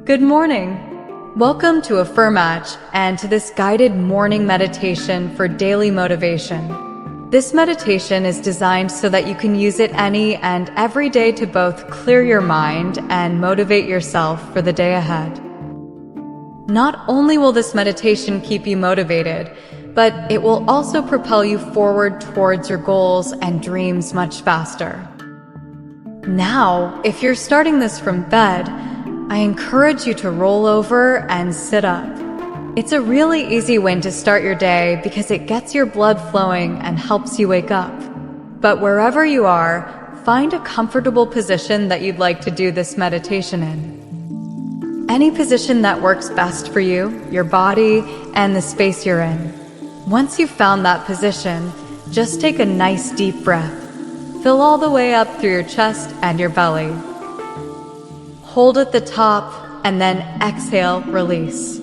Good morning. Welcome to Affirmatch and to this guided morning meditation for daily motivation. This meditation is designed so that you can use it any and every day to both clear your mind and motivate yourself for the day ahead. Not only will this meditation keep you motivated, but it will also propel you forward towards your goals and dreams much faster. Now, if you're starting this from bed, I encourage you to roll over and sit up. It's a really easy way to start your day because it gets your blood flowing and helps you wake up. But wherever you are, find a comfortable position that you'd like to do this meditation in. Any position that works best for you, your body, and the space you're in. Once you've found that position, just take a nice deep breath. Fill all the way up through your chest and your belly. Hold at the top and then exhale, release.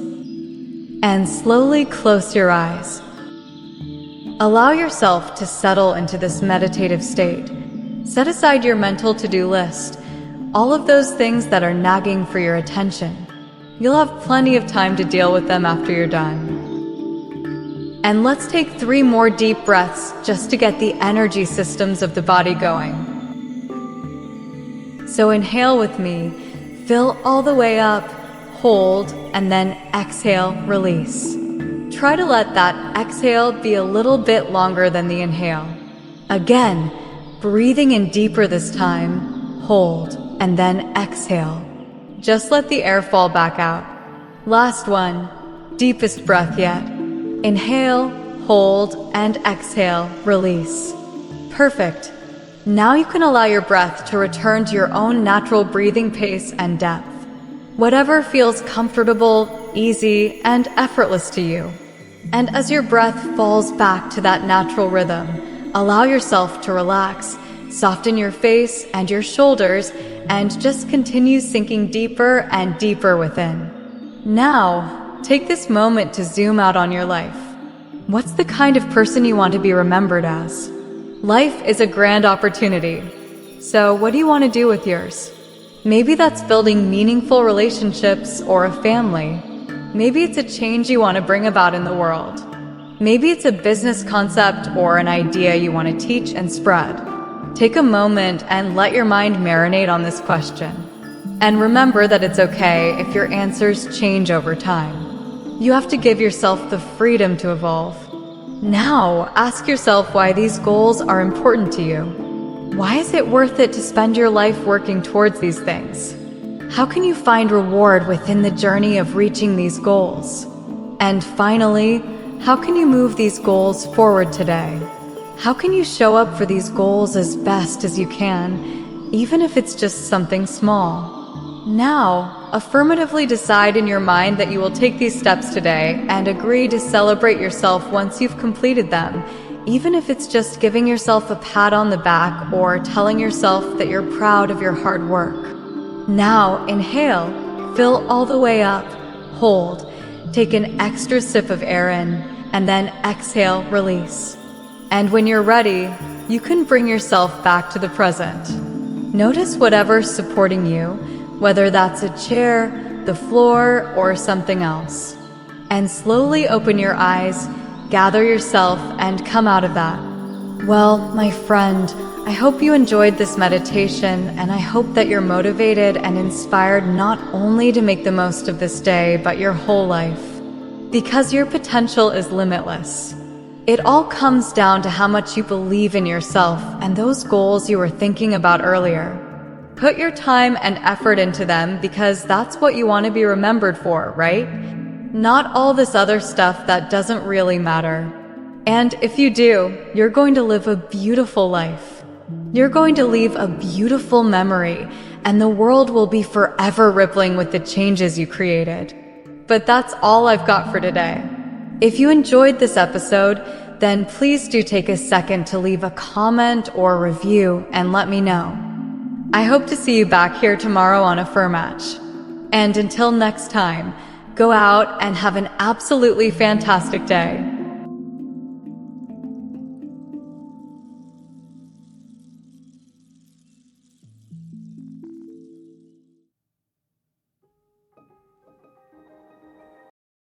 And slowly close your eyes. Allow yourself to settle into this meditative state. Set aside your mental to-do list, all of those things that are nagging for your attention. You'll have plenty of time to deal with them after you're done. And let's take 3 more deep breaths just to get the energy systems of the body going. So inhale with me. Fill all the way up, hold, and then exhale, release. Try to let that exhale be a little bit longer than the inhale. Again, breathing in deeper this time, hold, and then exhale. Just let the air fall back out. Last one, deepest breath yet. Inhale, hold, and exhale, release. Perfect. Now you can allow your breath to return to your own natural breathing pace and depth. Whatever feels comfortable, easy, and effortless to you. And as your breath falls back to that natural rhythm, allow yourself to relax, soften your face and your shoulders, and just continue sinking deeper and deeper within. Now, take this moment to zoom out on your life. What's the kind of person you want to be remembered as? Life is a grand opportunity. So what do you want to do with yours? Maybe that's building meaningful relationships or a family. Maybe it's a change you want to bring about in the world. Maybe it's a business concept or an idea you want to teach and spread. Take a moment and let your mind marinate on this question. And remember that it's okay if your answers change over time. You have to give yourself the freedom to evolve. Now, ask yourself why these goals are important to you. Why is it worth it to spend your life working towards these things? How can you find reward within the journey of reaching these goals? And finally, how can you move these goals forward today? How can you show up for these goals as best as you can, even if it's just something small? Now, affirmatively decide in your mind that you will take these steps today and agree to celebrate yourself once you've completed them, even if it's just giving yourself a pat on the back or telling yourself that you're proud of your hard work. Now, inhale, fill all the way up, hold, take an extra sip of air in, and then exhale, release. And when you're ready, you can bring yourself back to the present. Notice whatever's supporting you, whether that's a chair, the floor, or something else. And slowly open your eyes, gather yourself, and come out of that. Well, my friend, I hope you enjoyed this meditation, and I hope that you're motivated and inspired not only to make the most of this day, but your whole life. Because your potential is limitless. It all comes down to how much you believe in yourself and those goals you were thinking about earlier. Put your time and effort into them because that's what you want to be remembered for, right? Not all this other stuff that doesn't really matter. And if you do, you're going to live a beautiful life. You're going to leave a beautiful memory, and the world will be forever rippling with the changes you created. But that's all I've got for today. If you enjoyed this episode, then please do take a second to leave a comment or review and let me know. I hope to see you back here tomorrow on Affirmatch. And until next time, go out and have an absolutely fantastic day.